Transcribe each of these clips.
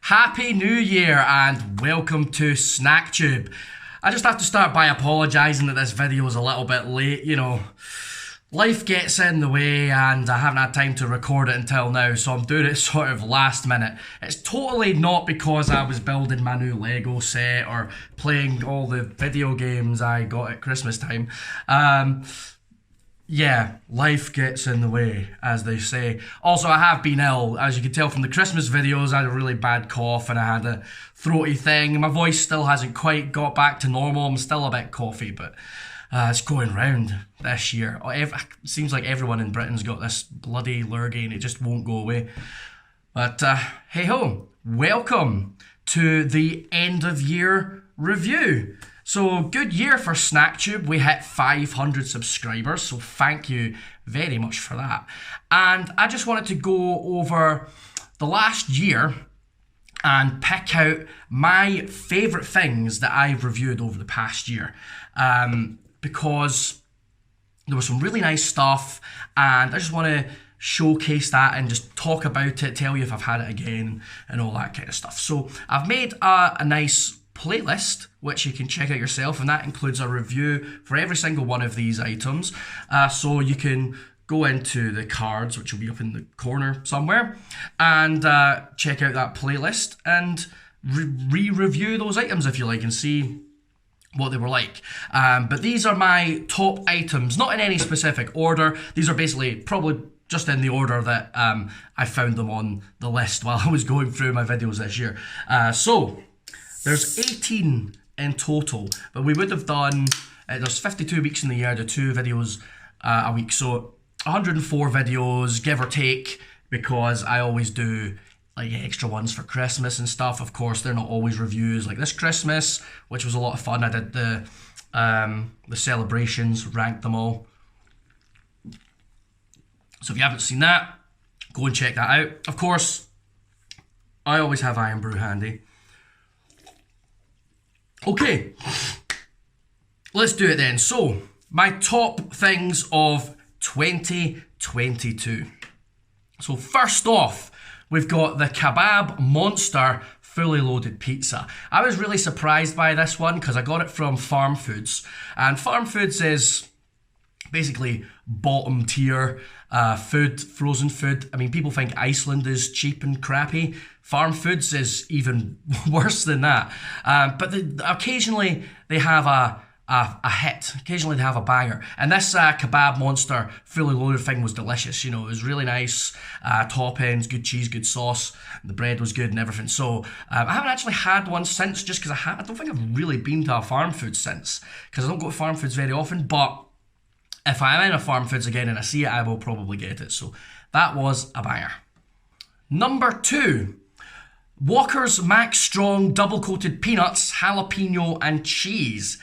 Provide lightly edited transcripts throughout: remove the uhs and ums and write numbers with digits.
Happy New Year and welcome to SnackTube. I just have to start by apologising that this video is a little bit late, life gets in the way and I haven't had time to record it until now, so I'm doing it sort of last minute. It's totally not because I was building my new Lego set or playing all the video games I got at Christmas time. Yeah, life gets in the way, as they say. Also, I have been ill. As you can tell from the Christmas videos, I had a really bad cough and I had a throaty thing. My voice still hasn't quite got back to normal. I'm still a bit coughy, but it's going round this year. It seems like everyone in Britain's got this bloody lurgy and it just won't go away. But hey ho, welcome to the end of year review. So, good year for SnackTube. We hit 500 subscribers, so thank you very much for that. And I just wanted to go over the last year and pick out my favourite things that I've reviewed over the past year. Because there was some really nice stuff, and I just want to showcase that and just talk about it, tell you if I've had it again, and all that kind of stuff. So, I've made a nice playlist which you can check out yourself, and that includes a review for every single one of these items, so you can go into the cards, which will be up in the corner somewhere, and check out that playlist and re-review those items if you like and see what they were like. But these are my top items, not in any specific order. These are basically probably just in the order that I found them on the list while I was going through my videos this year. So there's 18 in total, but we would have done, there's 52 weeks in the year, the 2 videos a week, so 104 videos, give or take, because I always do like extra ones for Christmas and stuff. Of course, they're not always reviews like this Christmas, which was a lot of fun. I did the celebrations, ranked them all. So if you haven't seen that, go and check that out. Of course, I always have Iron Brew handy. Okay, let's do it then. So, my top things of 2022. So first off, we've got the Kebab Monster fully loaded pizza. I was really surprised by this one because I got it from Farm Foods. And Farm Foods is basically bottom tier food, frozen food. I mean, people think Iceland is cheap and crappy. Farm Foods is even worse than that. But occasionally they have a hit. Occasionally they have a banger. And this Kebab Monster fully loaded thing was delicious. You know, it was really nice. Toppings, good cheese, good sauce. The bread was good and everything. So I haven't actually had one since, just because I don't think I've really been to a Farm Foods since, because I don't go to Farm Foods very often. But if I am in a Farm Foods again and I see it, I will probably get it. So that was a banger. Number 2. Walker's Max Strong double coated peanuts, jalapeno and cheese.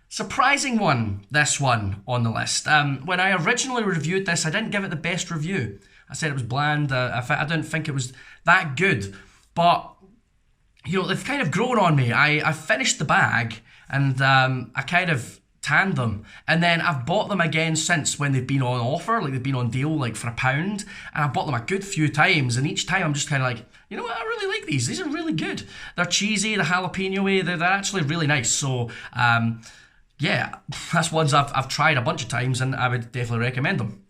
Surprising one, this one on the list. When I originally reviewed this, I didn't give it the best review. I said it was bland. I didn't think it was that good. But, they've kind of grown on me. I finished the bag and I kind of tanned them. And then I've bought them again since when they've been on offer, like they've been on deal like for £1. And I bought them a good few times. And each time I'm just kind of like, you know what, I really like these. These are really good. They're cheesy, the jalapeno-y, they're actually really nice. So, yeah, that's ones I've tried a bunch of times and I would definitely recommend them.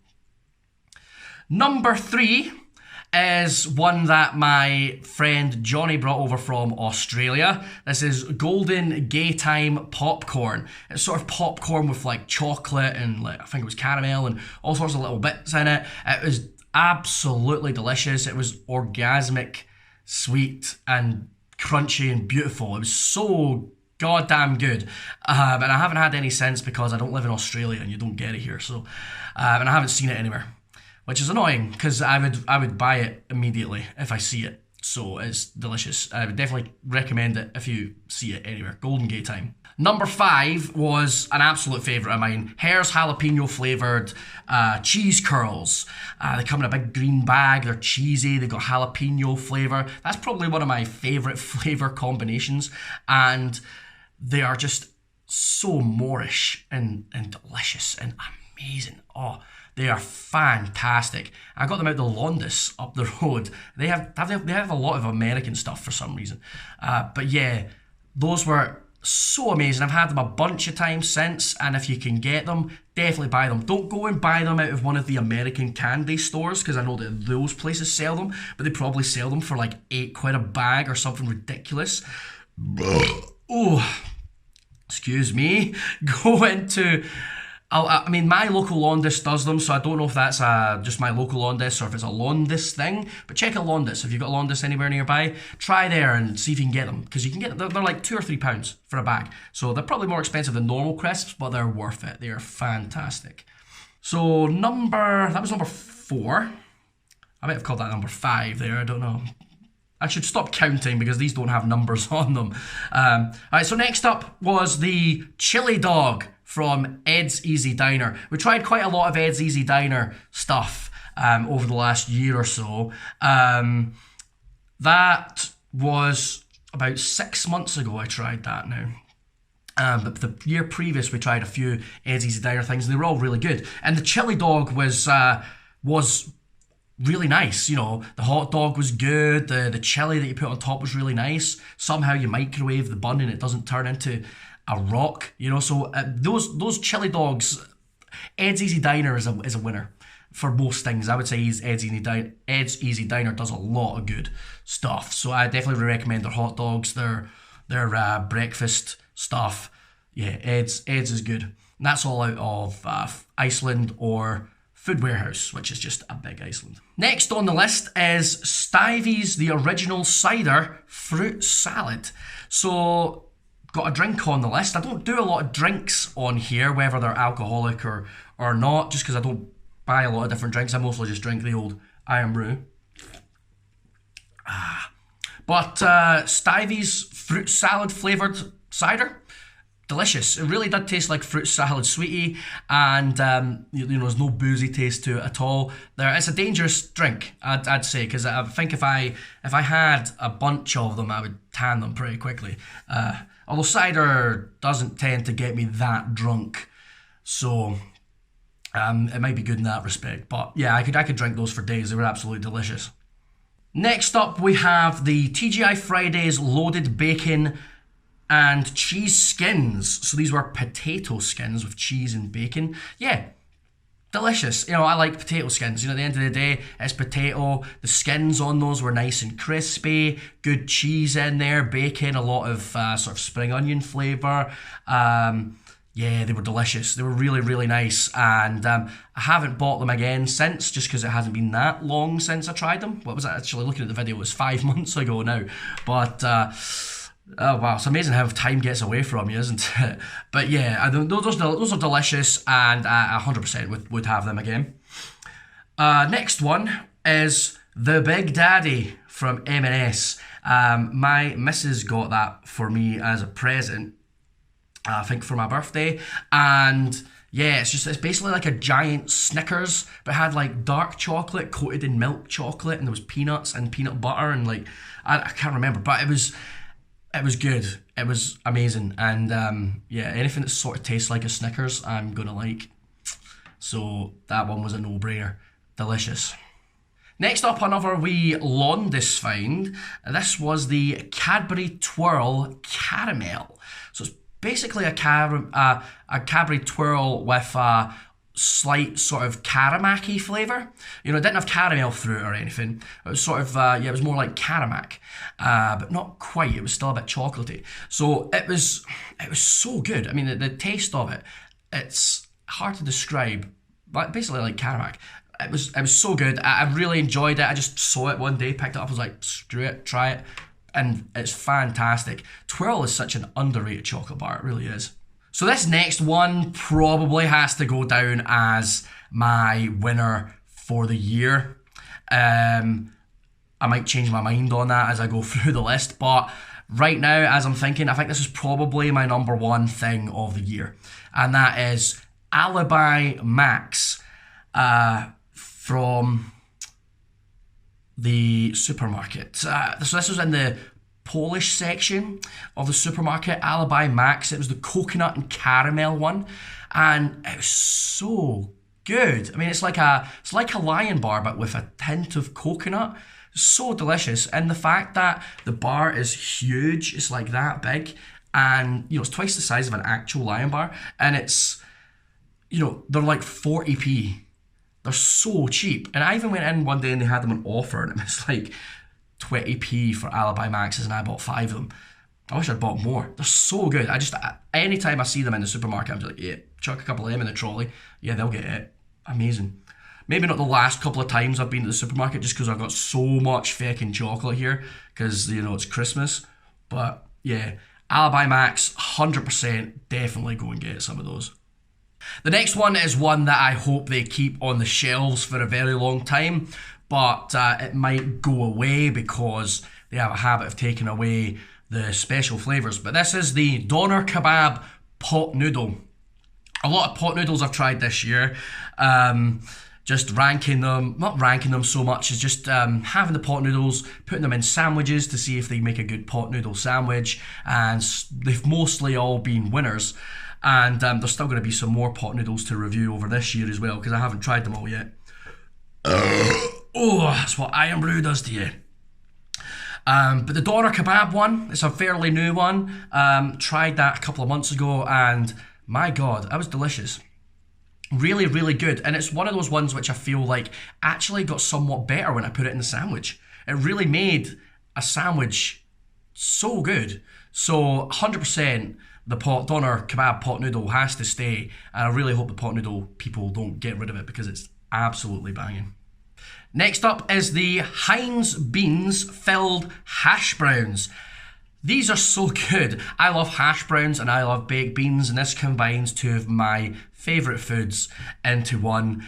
Number 3 is one that my friend Johnny brought over from Australia. This is Golden Gaytime Popcorn. It's sort of popcorn with like chocolate and like I think it was caramel and all sorts of little bits in it. It was absolutely delicious. It was orgasmic, sweet and crunchy and beautiful. It was so goddamn good. And I haven't had any since because I don't live in Australia and you don't get it here. So, and I haven't seen it anywhere, which is annoying because I would buy it immediately if I see it. So it's delicious. I would definitely recommend it if you see it anywhere. Golden Gaytime. Number 5 was an absolute favourite of mine. Hare's jalapeno flavoured cheese curls. They come in a big green bag. They're cheesy. They've got jalapeno flavour. That's probably one of my favourite flavour combinations. And they are just so Moorish and delicious and amazing. Oh, They are fantastic. I got them out the Londis up the road. They have a lot of American stuff for some reason. But yeah, those were so amazing. I've had them a bunch of times since, and if you can get them, definitely buy them. Don't go and buy them out of one of the American candy stores, because I know that those places sell them, but they probably sell them for like £8 a bag or something ridiculous. Oh, excuse me. Go into... I mean, my local Londis does them, so I don't know if that's just my local Londis or if it's a Londis thing. But check a Londis. If you've got a Londis anywhere nearby, try there and see if you can get them. Because you can get them, they're like £2 or £3 for a bag. So they're probably more expensive than normal crisps, but they're worth it. They are fantastic. So that was number 4. I might have called that number 5 there, I don't know. I should stop counting because these don't have numbers on them. Alright, so next up was the chili dog from Ed's Easy Diner. We tried quite a lot of Ed's Easy Diner stuff over the last year or so. That was about 6 months ago I tried that now. But the year previous we tried a few Ed's Easy Diner things and they were all really good. And the chili dog was really nice. You know, the hot dog was good, the chili that you put on top was really nice. Somehow you microwave the bun and it doesn't turn into a rock, you know. So those chili dogs, Ed's Easy Diner is a winner for most things. I would say Ed's Easy Diner does a lot of good stuff. So I definitely recommend their hot dogs, their breakfast stuff. Yeah, Ed's is good. And that's all out of Iceland or Food Warehouse, which is just a big Iceland. Next on the list is Stuyves's The Original Cider Fruit Salad. So got a drink on the list. I don't do a lot of drinks on here, whether they're alcoholic or not, just because I don't buy a lot of different drinks. I mostly just drink the old Iron Brew. But Stuyves's fruit salad flavoured cider, delicious. It really did taste like fruit salad, sweetie, and you know, there's no boozy taste to it at all. It's a dangerous drink, I'd say, because I think if I had a bunch of them, I would tan them pretty quickly. Although cider doesn't tend to get me that drunk, so it might be good in that respect. But yeah, I could drink those for days. They were absolutely delicious. Next up, we have the TGI Fridays loaded bacon and cheese skins. So these were potato skins with cheese and bacon. Yeah, delicious. You know, I like potato skins. You know, at the end of the day, it's potato. The skins on those were nice and crispy. Good cheese in there, bacon, a lot of sort of spring onion flavour. Yeah, they were delicious. They were really, really nice. And I haven't bought them again since, just because it hasn't been that long since I tried them. What was I actually looking at the video? It was 5 months ago now. But oh wow, it's amazing how time gets away from you, isn't it? But yeah, those are delicious, and I 100% would have them again. Next one is the Big Daddy from M&S. My missus got that for me as a present, I think for my birthday, and yeah, it's basically like a giant Snickers, but it had like dark chocolate coated in milk chocolate, and there was peanuts and peanut butter, and like I can't remember, but it was good. It was amazing. And yeah, anything that sort of tastes like a Snickers, I'm going to like. So that one was a no-brainer. Delicious. Next up, another wee Londis find. This was the Cadbury Twirl Caramel. So it's basically a Cadbury Twirl with a slight sort of caramaki flavour. You know, it didn't have caramel through it or anything. It was sort of, yeah, it was more like Caramac, but not quite. It was still a bit chocolatey. So it was so good. I mean, the taste of it, it's hard to describe, but basically like Caramac. It was so good. I really enjoyed it. I just saw it one day, picked it up, I was like, screw it, try it. And it's fantastic. Twirl is such an underrated chocolate bar, it really is. So this next one probably has to go down as my winner for the year. I might change my mind on that as I go through the list, but right now, as I'm thinking, I think this is probably my number one thing of the year. And that is Alibi Max from the supermarket. So this was in the Polish section of the supermarket. Alibi Max. It was the coconut and caramel one, and it was so good. I mean, it's like a Lion bar, but with a hint of coconut. So delicious. And the fact that the bar is huge, it's like that big, and it's twice the size of an actual Lion bar, and it's, they're like 40p. They're so cheap. And I even went in one day and they had them on offer, and it was like 20p for Alibi Maxes, and I bought 5 of them. I wish I'd bought more. They're so good. Anytime I see them in the supermarket, I'm just like, yeah, chuck a couple of them in the trolley. Yeah, they'll get it. Amazing. Maybe not the last couple of times I've been to the supermarket, just because I've got so much fucking chocolate here, because, it's Christmas. But yeah, Alibi Max, 100%, definitely go and get some of those. The next one is one that I hope they keep on the shelves for a very long time, but it might go away because they have a habit of taking away the special flavours. But this is the Doner Kebab pot noodle. A lot of pot noodles I've tried this year. Just not ranking them so much as just having the pot noodles, putting them in sandwiches to see if they make a good pot noodle sandwich, and they've mostly all been winners. And there's still going to be some more pot noodles to review over this year as well, because I haven't tried them all yet. Oh, that's what Iron Brew does to you. But the Doner Kebab one, it's a fairly new one. Tried that a couple of months ago, and my God, that was delicious. Really, really good. And it's one of those ones which I feel like actually got somewhat better when I put it in the sandwich. It really made a sandwich so good. So 100% the Doner Kebab pot noodle has to stay. And I really hope the pot noodle people don't get rid of it, because it's absolutely banging. Next up is the Heinz Beans filled hash browns. These are so good. I love hash browns and I love baked beans, and this combines two of my favourite foods into one.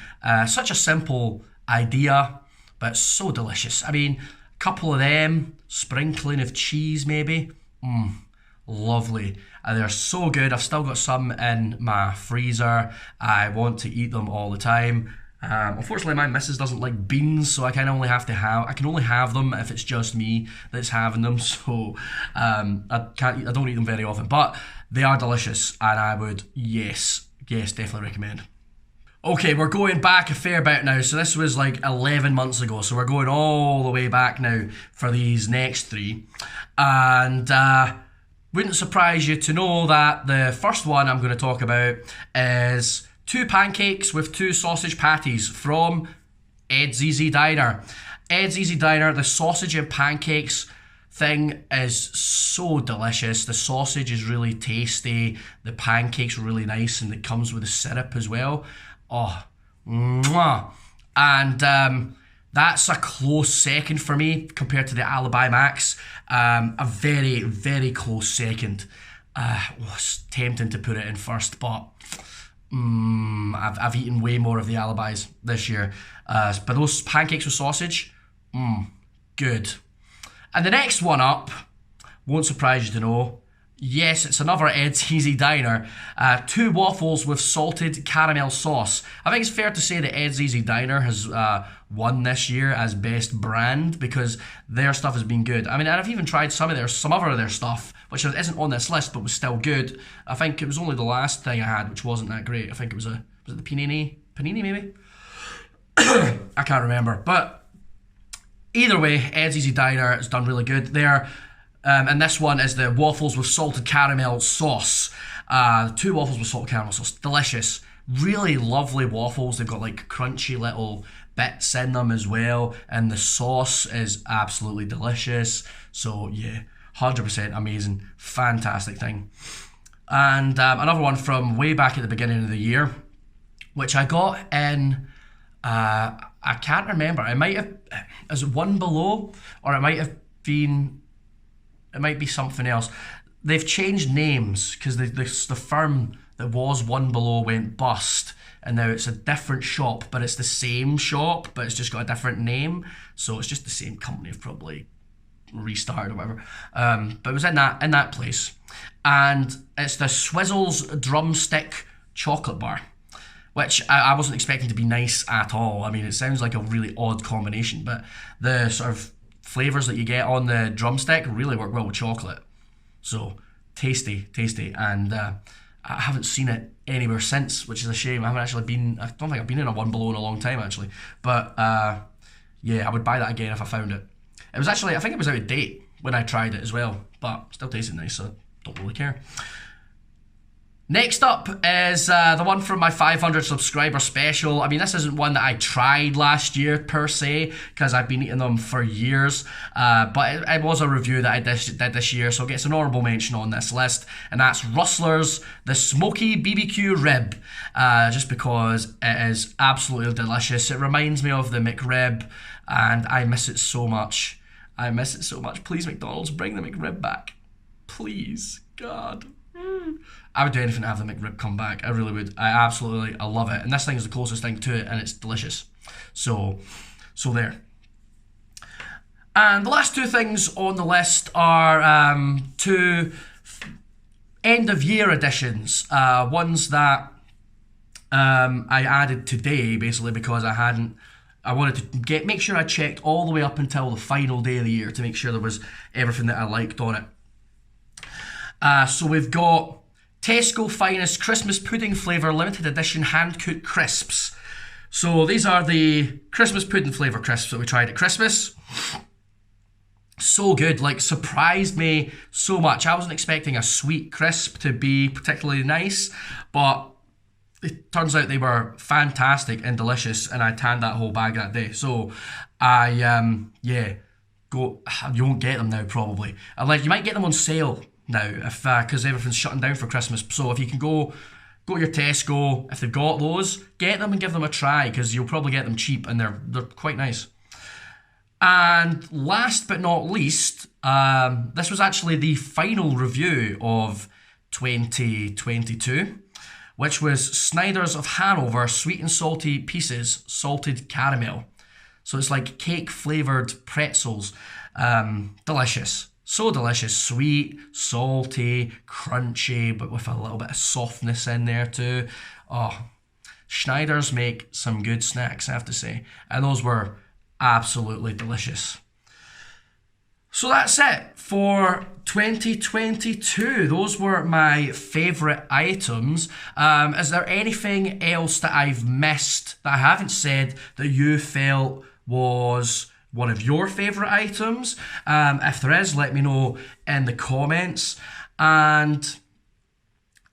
Such a simple idea, but so delicious. I mean, a couple of them, sprinkling of cheese maybe. Lovely. They're so good. I've still got some in my freezer. I want to eat them all the time. Unfortunately, my missus doesn't like beans, so I can only have them if it's just me that's having them. So I don't eat them very often, but they are delicious, and I would yes, definitely recommend. Okay, we're going back a fair bit now. So this was like 11 months ago. So we're going all the way back now for these next 3, and wouldn't surprise you to know that the first one I'm going to talk about is 2 pancakes with 2 sausage patties from Ed's Easy Diner. Ed's Easy Diner, the sausage and pancakes thing is so delicious. The sausage is really tasty. The pancakes are really nice, and it comes with a syrup as well. Oh, mwah. And that's a close second for me compared to the Alibi Max. A very, very close second. Was tempting to put it in first, but I've eaten way more of the Alibis this year. But those pancakes with sausage, good. And the next one up, won't surprise you to know, yes, it's another Ed's Easy Diner. 2 waffles with salted caramel sauce. I think it's fair to say that Ed's Easy Diner has won this year as best brand, because their stuff has been good. I mean, and I've even tried some other of their stuff, which isn't on this list, but was still good. I think it was only the last thing I had, which wasn't that great. I think it was it the panini maybe? I can't remember. But either way, Ed's Easy Diner has done really good there. And this one is the waffles with salted caramel sauce. 2 waffles with salted caramel sauce. Delicious. Really lovely waffles. They've got like crunchy little bits in them as well. And the sauce is absolutely delicious. So yeah, 100% amazing. Fantastic thing. And another one from way back at the beginning of the year, which I got in, I can't remember. Is it One Below? Or it might be something else. They've changed names because the firm that was One Below went bust, and now it's a different shop, but it's the same shop, but it's just got a different name. So it's just the same company, probably restarted or whatever. But it was in that place, and it's the Swizzles Drumstick Chocolate Bar, which I wasn't expecting to be nice at all. I mean, it sounds like a really odd combination, but the sort of flavours that you get on the drumstick really work well with chocolate. So tasty, and I haven't seen it anywhere since, which is a shame. I don't think I've been in a One Below in a long time, actually. But yeah, I would buy that again if I found it. It was actually, I think it was out of date when I tried it as well, but still tasted nice, so don't really care. Next up is the one from my 500 subscriber special. I mean, this isn't one that I tried last year per se, because I've been eating them for years, but it was a review that I did this year, so it gets an honourable mention on this list, and that's Rustler's The Smoky BBQ Rib, just because it is absolutely delicious. It reminds me of the McRib, and I miss it so much. I miss it so much. Please, McDonald's, bring the McRib back. Please, God. I would do anything to have the McRib come back. I really would. I love it. And this thing is the closest thing to it, and it's delicious. So there. And the last two things on the list are two end of year editions. Ones that I added today, basically because I wanted to make sure I checked all the way up until the final day of the year to make sure there was everything that I liked on it. So we've got Tesco Finest Christmas Pudding Flavour Limited Edition Hand-Cooked Crisps. So these are the Christmas pudding flavour crisps that we tried at Christmas. So good, like surprised me so much. I wasn't expecting a sweet crisp to be particularly nice, but it turns out they were fantastic and delicious, and I tanned that whole bag that day. So you won't get them now probably. Unless you might get them on sale now, if because everything's shutting down for Christmas. So if you can go to your Tesco, if they've got those, get them and give them a try, because you'll probably get them cheap and they're quite nice. And last but not least, this was actually the final review of 2022, which was Snyder's of Hanover Sweet and Salty Pieces Salted Caramel. So it's like cake flavoured pretzels. Delicious. So delicious, sweet, salty, crunchy, but with a little bit of softness in there too. Oh, Schneider's make some good snacks, I have to say. And those were absolutely delicious. So that's it for 2022. Those were my favourite items. Is there anything else that I've missed that I haven't said that you felt was one of your favourite items? If there is, let me know in the comments. And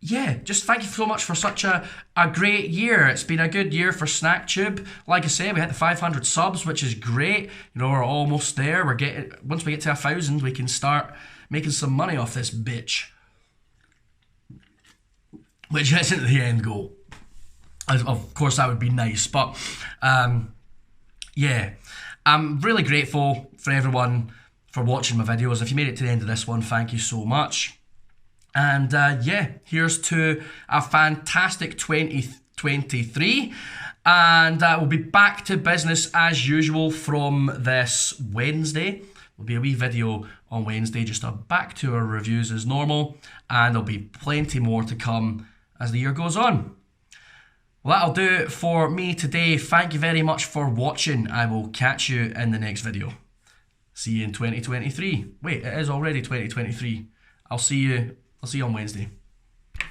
yeah, just thank you so much for such a great year. It's been a good year for SnackTube. Like I said, we hit the 500 subs, which is great. You know, we're almost there. Once we get to 1,000, we can start making some money off this bitch, which isn't the end goal. Of course, that would be nice, but yeah. I'm really grateful for everyone for watching my videos. If you made it to the end of this one, thank you so much. And yeah, here's to a fantastic 2023. And we'll be back to business as usual from this Wednesday. There'll be a wee video on Wednesday, just back to our reviews as normal. And there'll be plenty more to come as the year goes on. Well, that'll do it for me today. Thank you very much for watching. I will catch you in the next video. See you in 2023. Wait, it is already 2023. I'll see you on Wednesday.